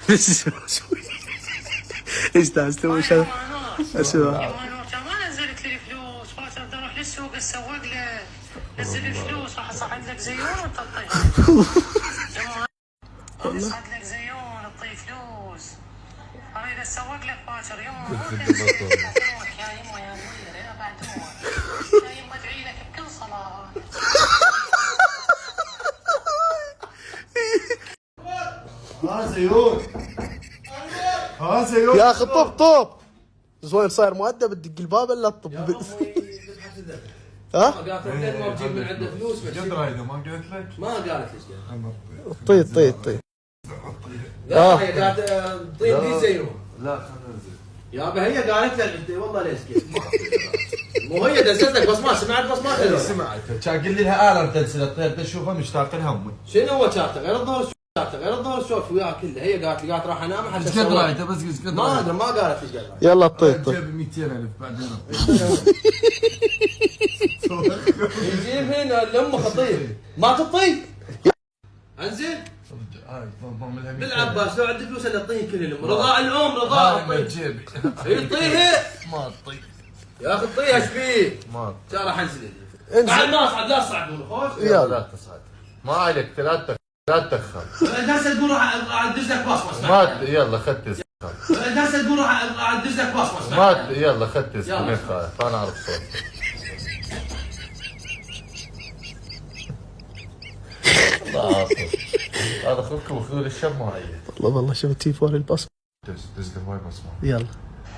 ايش تسوي شغل؟ اسمع ما نزلت لي فلوس، فاتر بدي اروح للسوق اسوق له، نزل لي فلوس راح اصعد لك زيون وانت تطيح. اصعد لك زيون تطيح فلوس، اريد اسوق لك باكر يما. يا يما يا صغير يا بعدون، يا يما ادعي لك بكل صلاه. ها زيون، ها زيون يا اخي طب زوين صاير مؤدب تدق الباب الا تطب. ها؟ قالت لك ما بجيب من عنده فلوس بس. قد رايده ما قالت لك؟ ما قالت ليش قالت. طيب لا هي قالت طيب دي زينون. لا خلنا ننزل. يابا هي قالت لك انت والله ليش كذا. مو هي دزت لك بس ما سمعت بس ما تدري. سمعت كان قل لها الم تنزل الطير تشوفها مشتاق لها امي. شنو هو شاطر غير الظهر شاطر غير الظهر شوف وياها كله. هي قالت راح انام حتى قد رايده بس قد ما ادري ما قالت ايش قالت. يلا طيب جيب 200,000 بعدين. يجيب هنا لامه خطير ما تطيب. انزين بالعباس لو عندك فلوس الا تطيه كل الام. رضاء الام رضاء ما تجيب. هي تطيه ما تطيب. يا اخي طيها ايش فيه؟ ما ترى راح انزل. انزل. بعد ما اصعد لا تصعدون خوش. يلا. لا تصعد. ما عليك لا تدخل. الناس تقول راح ادز لك بصمه. ما يلا خذ تسخن. الناس تقول راح ادز لك بصمه. ما يلا خذ تسخن ليش خايف؟ انا اعرف صوتك. الله عافيك. هذا خلكم وخذوا الشماعيه. والله شفت تليفون البصمه. دز له هاي بصمه. يلا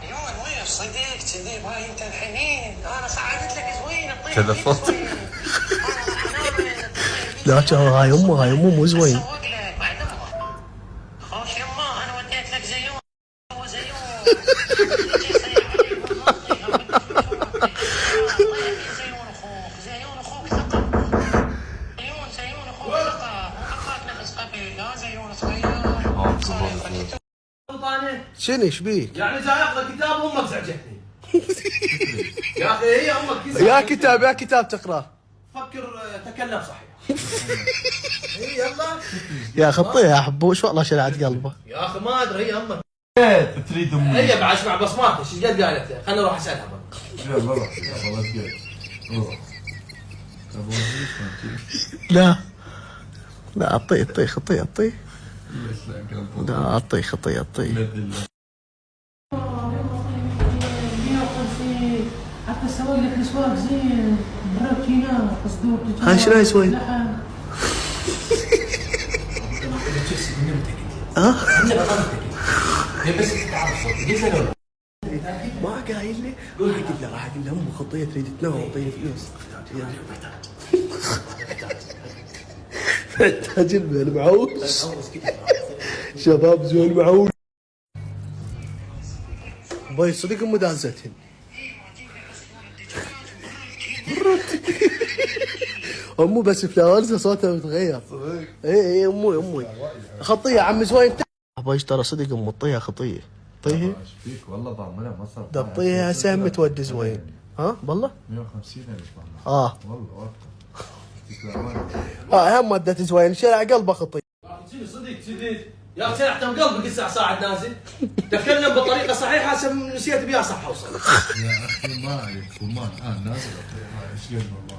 يوم وين صديق كذي باي انت الحنين، انا صعدت لك زوين تطيح تلفون. زوين. لا هاي امه مو زوين. اسوق لك بعد امه. خوش يما انا وديت لك زيون. هو زيون. زيون اخوك ثقه. زيون اخوك ثقه. وعطاك نفس قبل لا زيون صغير. شنو ايش بيك؟ يعني جاي اقرا كتاب وامك زعجتني. يا اخي هي امك يا كتاب تقراه. فكر تكلم صحيح. هي يلا يا اخي طيح يا حبوش والله شلعت قلبه. يا اخي ما ادري هي امك. تريد امي. هي بعد اسمع بصماتك ايش قد قالت لي. خليني اروح اسالها بقى. يلا روح يلا روح. لا اطيح لا اطيح 150 حتى اسوي لك الاسواق زين براكينا صدور. هاي شنو يسوي؟ بس تعرف صوتي ما قايل لي راح اقول له امه خطيه تريد تنام وطيني فلوس. محتاج المعوش. شباب زول معوش. باي صدق امه دازتهن. امه بس فلاورز صوتها متغير. اي امي خطيه عم زوين. بايش ترى صدق امه طيها خطيه. طيه ايش فيك والله ضامنها ما صار. تطيها سهم تودي زوين. ها والله 150,000 والله هم ودت زوين شرع قلبه خطيه. صدق يا اخي احتم قلبك الساعه صاعد نازل. تتكلم بطريقه صحيحه هسه نسيت بيها صح اوصل. يا اخي ما عليك وما نازل ايش قد والله.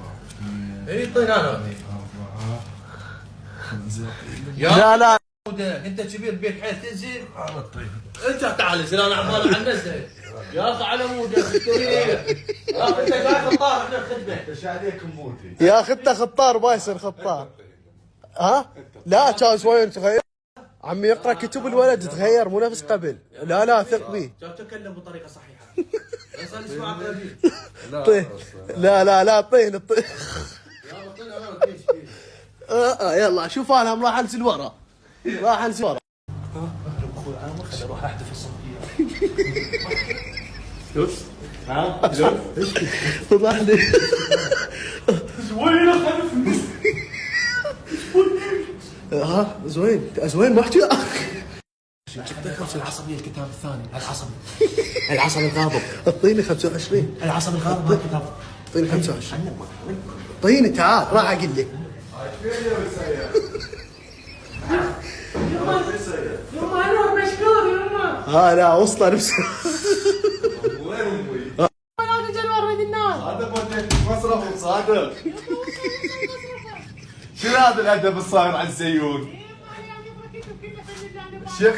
اي طينا انا. لا انت كبير بيك حيل تنزل. انت تعال انزل انا عمال عن نزل. يا اخي على مودك كبير. يا اخي انت جاي خطار احنا الخدمه. ايش عليك موتي. يا اخي انت خطار ما يصير خطار. ها؟ لا كان زوين تغير. عمي يقرا كتب الولد تغير مو نفس قبل. لا ثق بيه. تكلم بطريقه صحيحه. صار يسمعك غبي. طيه لا طيه يلا شوف انا راح انزل ورا. خليني اروح احذف الصوتيه. فضحني. زوين خلف النص. زوين ما احكي. جبت العصبيه الكتاب الثاني العصبي. العصب الغاضب. اعطيني 25. العصب الغاضب هذا كتاب. اعطيني 25. اعطيني تعال راح اقول لك. يوم انا لا وصله نفسه. وين امي؟ صادق وديت مصرف وصادق. شنو هذا الادب الصاير على الزيون؟ شيخ